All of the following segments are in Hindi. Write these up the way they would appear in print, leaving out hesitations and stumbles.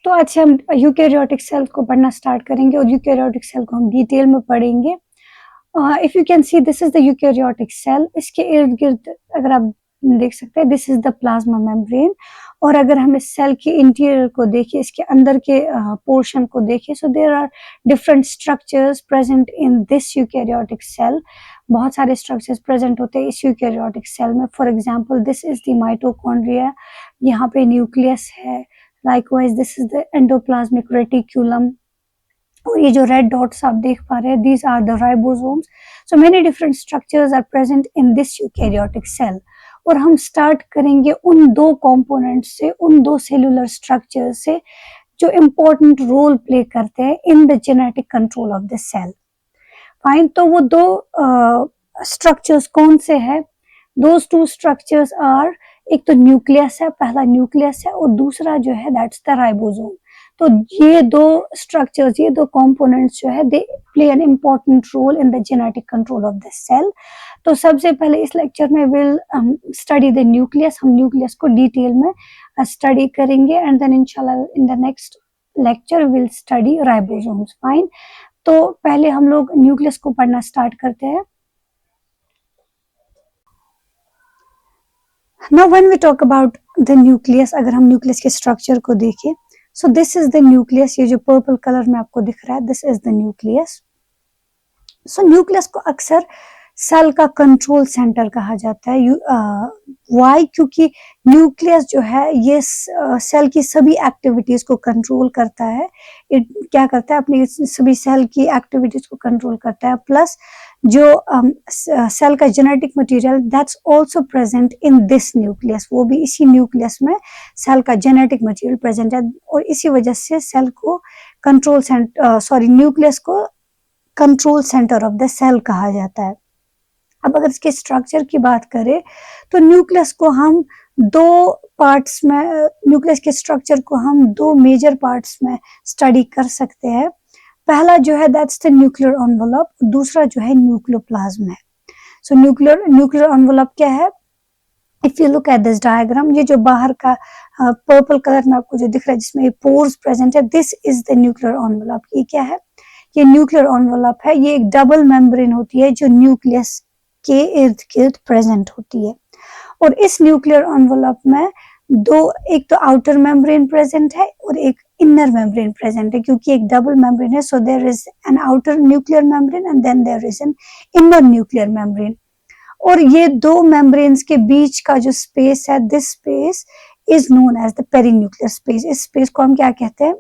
तो आज से हम यूकैरियोटिक सेल को पढ़ना स्टार्ट करेंगे और यूकैरियोटिक सेल को हम डिटेल में पढ़ेंगे। If you can see this is the eukaryotic cell. इसके इर्द गिर्द अगर आप देख सकते हैं this is the plasma membrane. और अगर हम इस सेल के इंटीरियर को देखें, इसके अंदर के पोर्शन को देखें, so there are different structures present in this eukaryotic cell. बहुत सारे स्ट्रक्चर्स प्रेजेंट होते हैं इस यूकैरियोटिक सेल में। For example this is the mitochondria, यहाँ पे न्यूक्लियस है। Likewise, this is the endoplasmic reticulum. और ये जो रेड डॉट्स आप देख पा रहे हैं, these are the ribosomes. So many different structures are present in this eukaryotic cell. और हम स्टार्ट करेंगे उन दो कंपोनेंट से, उन दो सेलुलर स्ट्रक्चर से जो इम्पोर्टेंट रोल प्ले करते हैं in the genetic control of the cell. Fine, तो वो दो स्ट्रक्चर्स कौन से हैं? Those two structures are, एक तो न्यूक्लियस है, पहला न्यूक्लियस है, और दूसरा जो है दैट्स द राइबोसोम। तो ये दो स्ट्रक्चर्स, ये दो कंपोनेंट्स जो है they play an important role in the genetic control of the cell. तो सबसे पहले इस लेक्चर में विल स्टडी द न्यूक्लियस। हम न्यूक्लियस को डिटेल में स्टडी करेंगे एंड देन इंशाल्लाह in the next lecture will study ribosomes. Fine, तो पहले हम लोग न्यूक्लियस को पढ़ना स्टार्ट करते हैं। Now when we talk about the nucleus, अगर हम न्यूक्लियस के स्ट्रक्चर को देखें, so this is the nucleus, ये जो पर्पल कलर में आपको दिख रहा है, this is the nucleus. So nucleus को अक्सर सेल का कंट्रोल सेंटर कहा जाता है। वाई? क्योंकि न्यूक्लियस जो है ये सेल की सभी एक्टिविटीज को कंट्रोल करता है। क्या करता है? अपनी सभी सेल की एक्टिविटीज को कंट्रोल करता है। प्लस जो सेल का genetic material that's also present in this nucleus, वो भी इसी न्यूक्लियस में सेल का जेनेटिक मटेरियल प्रेजेंट है। और इसी वजह से सेल को कंट्रोल न्यूक्लियस को control centre of the cell कहा जाता है। अब अगर इसके स्ट्रक्चर की बात करें तो न्यूक्लियस को हम दो पार्ट्स में, न्यूक्लियस के स्ट्रक्चर को हम दो मेजर पार्ट्स में स्टडी कर सकते हैं। पहला जो है दैट्स द न्यूक्लियर एनवेलप, दूसरा जो है न्यूक्लियोप्लाज्म है। सो न्यूक्लियर एनवेलप क्या है? If you look at this diagram, ये जो बाहर का पर्पल कलर में आपको जो दिख रहा है जिसमें पोर्स प्रेजेंट है, this is the nuclear envelope. ये क्या है? ये न्यूक्लियर एनवेलप है। ये एक डबल मेम्ब्रेन होती है जो न्यूक्लियस के इर्द गिर्द प्रेजेंट होती है। और इस न्यूक्लियर एनवेलप में एक तो आउटर मेम्ब्रेन प्रेजेंट है और एक इनर मेम्ब्रेन प्रेजेंट है। क्योंकि एक डबल मेम्ब्रेन है, so there is an outer nuclear membrane and then there is an inner nuclear membrane. और ये दो मेम्ब्रेन्स के बीच का जो स्पेस है, this space is known as the perinuclear space. इस स्पेस को हम क्या कहते हैं?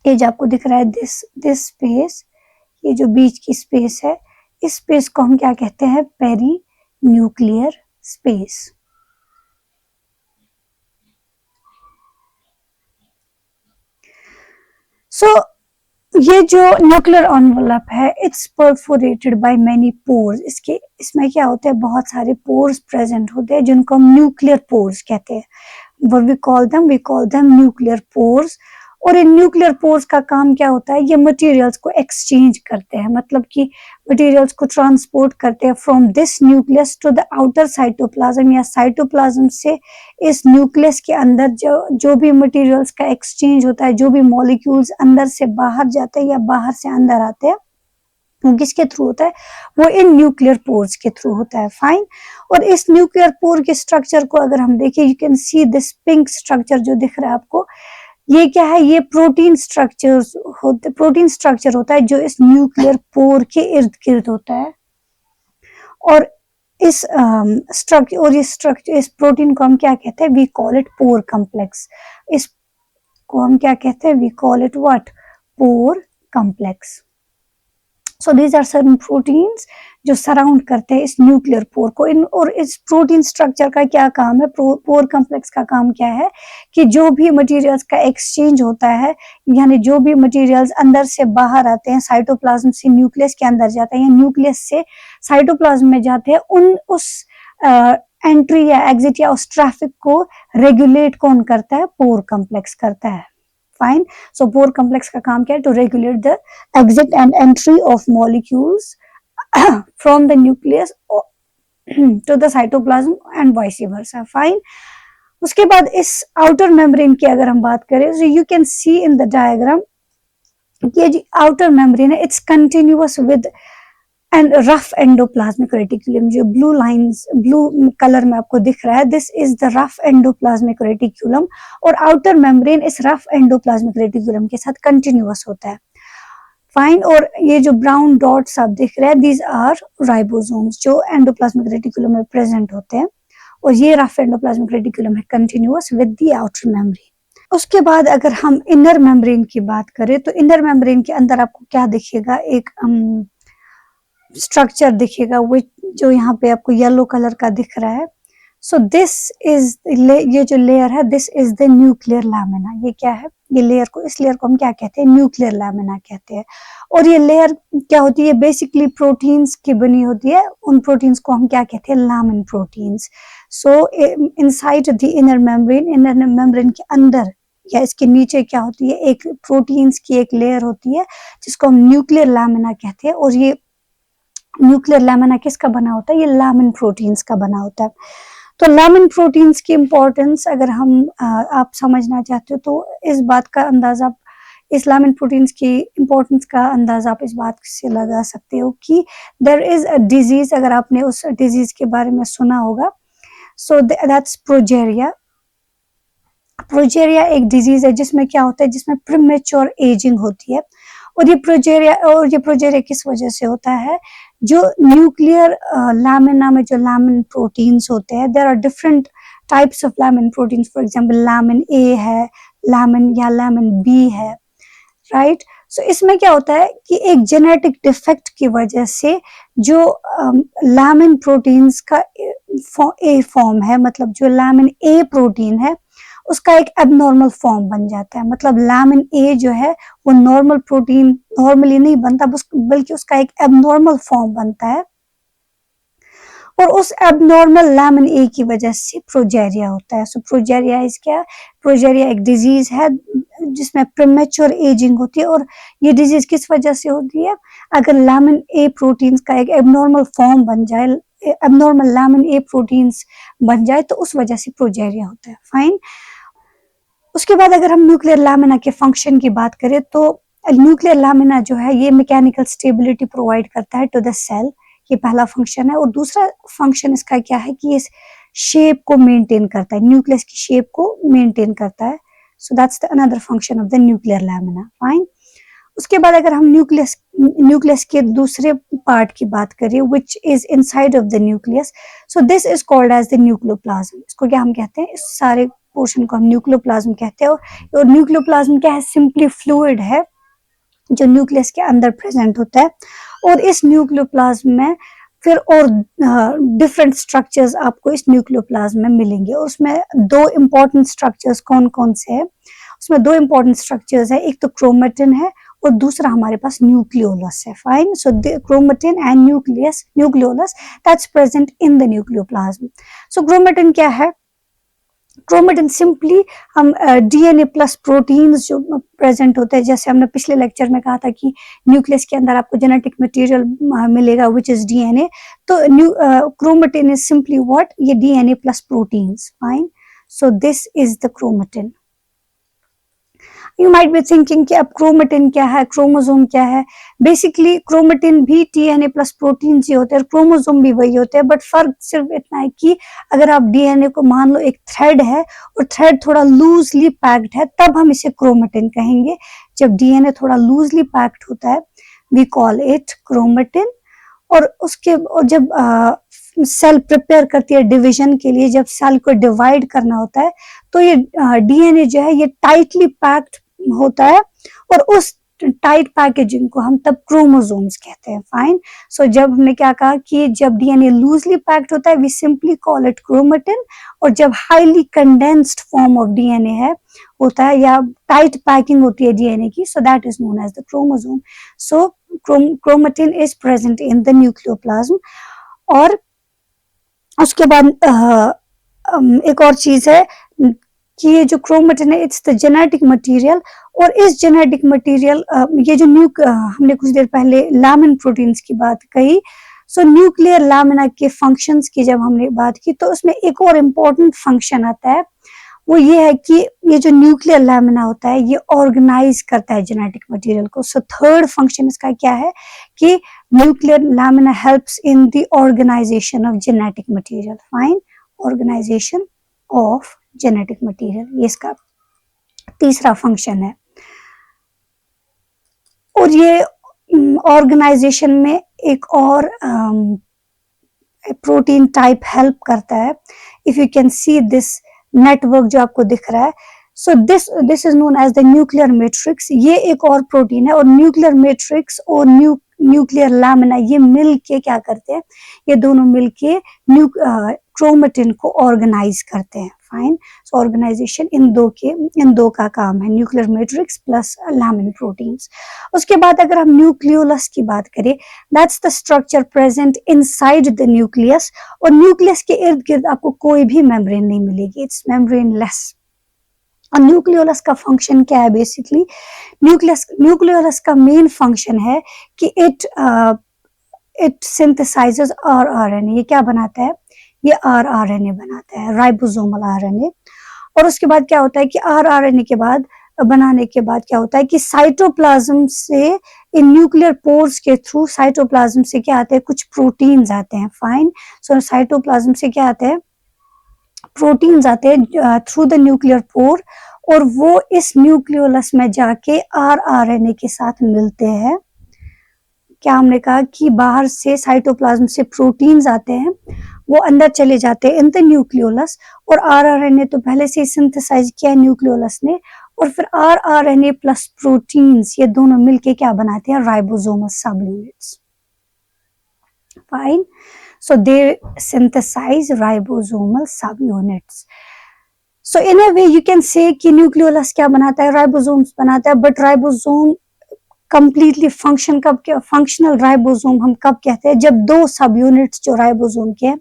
ये जो आपको दिख रहा है दिस स्पेस, ये जो बीच की स्पेस है, इस स्पेस को हम क्या कहते हैं? Perinuclear space. सो ये जो न्यूक्लियर एनवेलप है it's perforated by many pores. इसमें क्या होता है? बहुत सारे पोर्स प्रेजेंट होते हैं जिनको हम न्यूक्लियर पोर्स कहते हैं। What we call them nuclear pores. और इन न्यूक्लियर पोर्स का काम क्या होता है? ये मटेरियल्स को एक्सचेंज करते हैं, मतलब कि मटेरियल्स को ट्रांसपोर्ट करते हैं from this nucleus to the outer cytoplasm, या साइटोप्लाज्म से इस न्यूक्लियस के अंदर जो भी मटेरियल्स का एक्सचेंज होता है, जो भी मॉलिक्यूल्स अंदर से बाहर जाते हैं या बाहर से अंदर आते हैं, वो किसके थ्रू होता है? वो इन न्यूक्लियर पोर्स के थ्रू होता है। फाइन, और इस न्यूक्लियर पोर के स्ट्रक्चर को अगर हम देखें, you can see this pink structure जो दिख रहा है आपको, ये क्या है? ये प्रोटीन स्ट्रक्चर होता है जो इस न्यूक्लियर पोर के इर्द गिर्द होता है। और इस इस प्रोटीन को हम क्या कहते हैं? We call it pore complex. इसको हम क्या कहते हैं? We call it what? Pore complex. So these are certain proteins जो सराउंड करते हैं इस न्यूक्लियर पोर को। और इस प्रोटीन स्ट्रक्चर का क्या काम है? पोर कॉम्प्लेक्स का काम क्या है? कि जो भी मटेरियल्स का एक्सचेंज होता है, यानी जो भी मटेरियल्स अंदर से बाहर आते हैं, साइटोप्लाज्म से न्यूक्लियस के अंदर जाते हैं या न्यूक्लियस से साइटोप्लाज्म में जाते हैं, उस एंट्री या एग्जिट या उस ट्रैफिक को रेगुलेट कौन करता है? पोर कॉम्प्लेक्स करता है। फाइन, सो पोर कॉम्प्लेक्स का काम क्या है? To regulate the exit and entry of molecules from the nucleus to the cytoplasm and vice versa. Fine. उसके बाद इस आउटर मेम्ब्रेन की अगर हम बात करें, so you can see in the diagram, ये जो आउटर मेम्ब्रेन है it's continuous with and rough endoplasmic reticulum, जो ब्लू लाइंस ब्लू कलर में आपको दिख रहा है, this is the rough endoplasmic reticulum, और आउटर मेम्ब्रेन इस रफ एंडोप्लाज्मिक रेटिकुलम के साथ कंटिन्यूअस होता है। फाइन, और ये जो ब्राउन डॉट्स आप देख रहे हैं, दीज आर राइबोसोम्स जो एंडोप्लाज्मिक रेटिकुलम में प्रेजेंट होते हैं, और ये रफ एंडोप्लाज्मिक रेटिकुलम है continuous with the outer membrane. उसके बाद अगर हम इनर मेम्ब्रेन की बात करें, तो इनर मेम्ब्रेन के अंदर आपको क्या दिखेगा, एक स्ट्रक्चर दिखेगा जो यहाँ पे आपको येलो कलर का दिख रहा है। सो दिस इज, ये जो लेयर है, this is the nuclear lamina. ये क्या है, ये लेयर को, इस लेयर को हम क्या कहते हैं, न्यूक्लियर लैमिना कहते हैं। और ये लेयर क्या होती है, बेसिकली प्रोटीन्स की बनी होती है, उन प्रोटीन्स को हम क्या कहते हैं, Lamine proteins. So inside the inner membrane के अंदर या इसके नीचे क्या होती है, एक प्रोटीन्स की एक लेयर होती है जिसको हम न्यूक्लियर लैमिना कहते हैं। और ये न्यूक्लियर लैमिना किसका बना होता है, ये लामिन प्रोटीन्स का बना होता है। तो लामिन प्रोटीन्स की इंपॉर्टेंस अगर हम आप समझना चाहते हो, तो इस बात का अंदाजा, इस लामिन प्रोटीन्स की इंपॉर्टेंस का अंदाजा आप इस बात से लगा सकते हो कि देयर इज अ डिजीज, अगर आपने उस डिजीज के बारे में सुना होगा, सो दैट्स प्रोजेरिया। प्रोजेरिया एक डिजीज है जिसमें क्या होता है, जिसमें प्रीमेच्योर एजिंग होती है। और ये प्रोजेरिया किस वजह से होता है, जो न्यूक्लियर लैमिना में जो लामिन प्रोटीन्स होते हैं, there are different types of lamin proteins, for example lamin A है, लामिन या लामिन बी है, राइट। सो इसमें क्या होता है कि एक जेनेटिक डिफेक्ट की वजह से जो लामिन प्रोटीन्स का ए फॉर्म है, मतलब जो लामिन ए प्रोटीन है उसका एक एबनॉर्मल फॉर्म बन जाता है। मतलब लामिन ए जो है वो नॉर्मल प्रोटीन नॉर्मली नहीं बनता, बल्कि उसका एक एबनॉर्मल फॉर्म बनता है, और उस एबनॉर्मल लामिन ए की वजह से प्रोजेरिया होता है। सो प्रोजेरिया इज क्या, प्रोजेरिया एक डिजीज है जिसमें प्रीमेच्योर एजिंग होती है। और ये डिजीज किस वजह से होती है, अगर लामिन ए प्रोटीन्स का एक एबनॉर्मल फॉर्म बन जाए, एबनॉर्मल लामिन ए प्रोटीन्स बन जाए, तो उस वजह से प्रोजेरिया होता है। फाइन। उसके बाद अगर हम न्यूक्लियर लैमिना के फंक्शन की बात करें, तो न्यूक्लियर लैमिना जो है ये मैकेनिकल स्टेबिलिटी प्रोवाइड करता है टू द सेल, ये पहला फंक्शन है। और दूसरा फंक्शन इसका क्या है कि ये शेप को मेंटेन करता है, न्यूक्लियस की शेप को मेंटेन करता है। So that's the another function of the nuclear lamina. Fine. उसके बाद अगर हम न्यूक्लियस के दूसरे पार्ट की बात करें, which is inside of the nucleus, so this is called as the nucleoplasm. इसको क्या हम कहते हैं, इस सारे पोर्शन को हम न्यूक्लियोप्लाज्म कहते हैं। और न्यूक्लियोप्लाज्म क्या है, सिंपली फ्लूइड है जो न्यूक्लियस के अंदर प्रेजेंट होता है। और इस न्यूक्लियोप्लाज्म में फिर और डिफरेंट स्ट्रक्चर्स आपको इस न्यूक्लियोप्लाज्म में मिलेंगे। और उसमें दो इंपॉर्टेंट स्ट्रक्चर्स कौन कौन से हैं, उसमें दो इंपॉर्टेंट स्ट्रक्चर्स है, एक तो क्रोमेटिन है और दूसरा हमारे पास न्यूक्लियोलस है। Fine. So chromatin and nucleolus that's present in the nucleoplasm. So chromatin क्या है, क्रोमेटिन सिंपली हम डीएनए प्लस प्रोटीन्स जो प्रेजेंट होते हैं, जैसे हमने पिछले लेक्चर में कहा था कि न्यूक्लियस के अंदर आपको जेनेटिक मटेरियल मिलेगा विच इज डीएनए, तो क्रोमेटिन इज सिंपली व्हाट, ये DNA plus proteins. Fine. So this is the chromatin. You might be thinking कि अब क्रोमेटिन क्या है, क्रोमोसोम क्या है। बेसिकली क्रोमेटिन भी डीएनए प्लस प्रोटीन ही होते हैं, क्रोमोसोम भी वही होते हैं, बट फर्क सिर्फ इतना है कि अगर आप डीएनए को मान लो एक थ्रेड है और थ्रेड थोड़ा लूजली पैक्ड है, तब हम इसे क्रोमेटिन कहेंगे। जब डीएनए थोड़ा लूजली पैक्ड होता है, वी कॉल इट क्रोमेटिन। और जब सेल प्रिपेयर करती है डिवीजन के लिए, जब सेल को डिवाइड करना होता है, तो ये डीएनए जो है ये टाइटली पैक्ड होता है, और उस टाइट पैकेजिंग को हम तब क्रोमोसोम्स कहते हैं। फाइन। सो जब हमने क्या कहा कि जब डीएनए लूजली पैक्ड होता है, we simply call it chromatin, और जब highly condensed form of DNA है होता है या टाइट पैकिंग होती है डीएनए की, so that is known as the chromosome. So chromatin is present in the nucleoplasm. और उसके बाद एक और चीज है कि ये जो क्रोमेटिन है, इट्स द जेनेटिक मटेरियल। और इस जेनेटिक मटेरियल, ये जो हमने कुछ देर पहले लामिन प्रोटीन्स की बात कही, सो न्यूक्लियर लैमिना के फंक्शंस की जब हमने बात की, तो उसमें एक और इम्पोर्टेंट फंक्शन आता है वो ये है कि ये जो न्यूक्लियर लैमिना होता है ये ऑर्गेनाइज करता है जेनेटिक मटेरियल को। सो थर्ड फंक्शन इसका क्या है कि nuclear lamina helps in the organization of genetic material. Fine, organization of genetic material, ये इसका तीसरा फंक्शन है। और ये ऑर्गेनाइजेशन में एक और प्रोटीन टाइप हेल्प करता है। If you can see this network जो आपको दिख रहा है, so this is known as the nuclear matrix. ये एक और प्रोटीन है और न्यूक्लियर मैट्रिक्स और न्यूक्लियर लैमिना ये मिल के क्या करते हैं, ये दोनों मिल के क्रोमेटिन को ऑर्गेनाइज करते हैं। फाइन, सो ऑर्गेनाइजेशन इन दो का काम है, nuclear matrix plus lamin proteins. उसके बाद अगर हम न्यूक्लियोलस की बात करें, that's the structure present inside the nucleus. और न्यूक्लियस के इर्द गिर्द आपको कोई भी मेम्ब्रेन नहीं मिलेगी, इट्स मेम्ब्रेनलेस। और न्यूक्लियोलस का फंक्शन क्या है? बेसिकली न्यूक्लियोलस का मेन फंक्शन है कि इट सिंथेसाइजेस आरआरएनए। ये क्या बनाता है? ये आरआरएनए बनाता है, राइबोसोमल आरएनए। और उसके बाद क्या होता है कि आरआरएनए के बाद बनाने के बाद क्या होता है कि साइटोप्लाज्म से, इन न्यूक्लियर पोर्स के थ्रू साइटोप्लाज्म से क्या आते हैं? कुछ प्रोटीन्स आते हैं। फाइन, सो साइटोप्लाज्म से क्या आते हैं? प्रोटीन्स आते हैं थ्रू द न्यूक्लियर पोर, और वो इस न्यूक्लियोलस में जाके आरआरएनए के साथ मिलते हैं। क्या हमने कहा कि बाहर से साइटोप्लाज्म से प्रोटीन्स आते हैं, वो अंदर चले जाते हैं इन द न्यूक्लियोलस, और आरआरएनए तो पहले से ही सिंथेसाइज किया है न्यूक्लियोलस ने, और फिर आरआरएनए प्लस प्रोटीन्स ये दोनों मिलके क्या बनाते हैं? राइबोसोमल सब units. Fine, so they synthesize ribosomal subunits. So in a way you can say कि न्यूक्लियोलस क्या बनाता है? राइबोसोम्स बनाता है। But ribosome completely functional ribosome हम कब कहते हैं? जब दो सब यूनिट्स जो राइबोसोम के हैं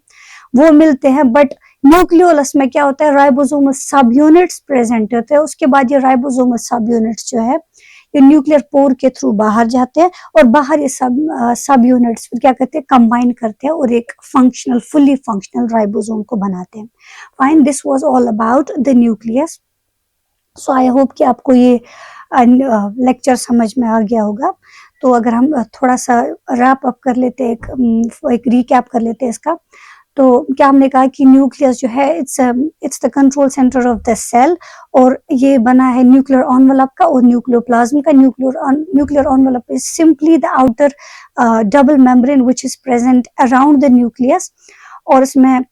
वो मिलते हैं। बट न्यूक्लियोलस में क्या होता है? राइबोसोमल सब यूनिट्स प्रेजेंट होते हैं। उसके बाद ये राइबोसोमल सब यूनिट्स जो है ये न्यूक्लियर पोर के थ्रू बाहर जाते हैं, और बाहर ये सब यूनिट्स फिर क्या करते हैं? कंबाइन करते हैं और एक फुली फंक्शनल राइबोसोम को बनाते हैं। Fine, this was all about the nucleus. So I hope कि आपको ये लेक्चर समझ में आ गया होगा। तो अगर हम थोड़ा सा रैप अप कर लेते हैं, एक रिकैप कर लेते हैं इसका, तो क्या हमने कहा कि न्यूक्लियस जो है it's the control centre of the cell, और ये बना है न्यूक्लियर एनवेलप का और न्यूक्लियोप्लाज्म का। Nuclear envelope is simply the outer double membrane which is present around the nucleus, और इसमें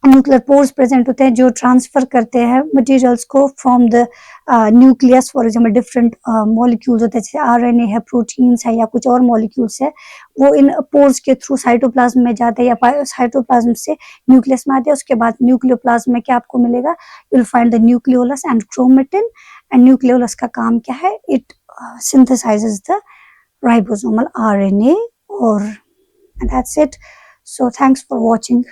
न्यूक्लियर पोर्स प्रेजेंट होते हैं जो ट्रांसफर करते हैं मटेरियल्स को from the nucleus. For example different molecules होते हैं, जैसे आरएनए है, प्रोटीन्स है, या कुछ और मॉलिक्यूल्स है, वो इन पोर्स के थ्रू साइटोप्लाज्म में जाते हैं या साइटोप्लाज्म से न्यूक्लियस में आते हैं। उसके बाद न्यूक्लियोप्लाज्म में क्या आपको मिलेगा? You will find the nucleolus and chromatin. And nucleolus का काम क्या है? It synthesises the ribosomal RNA, और that's it. So thanks for watching.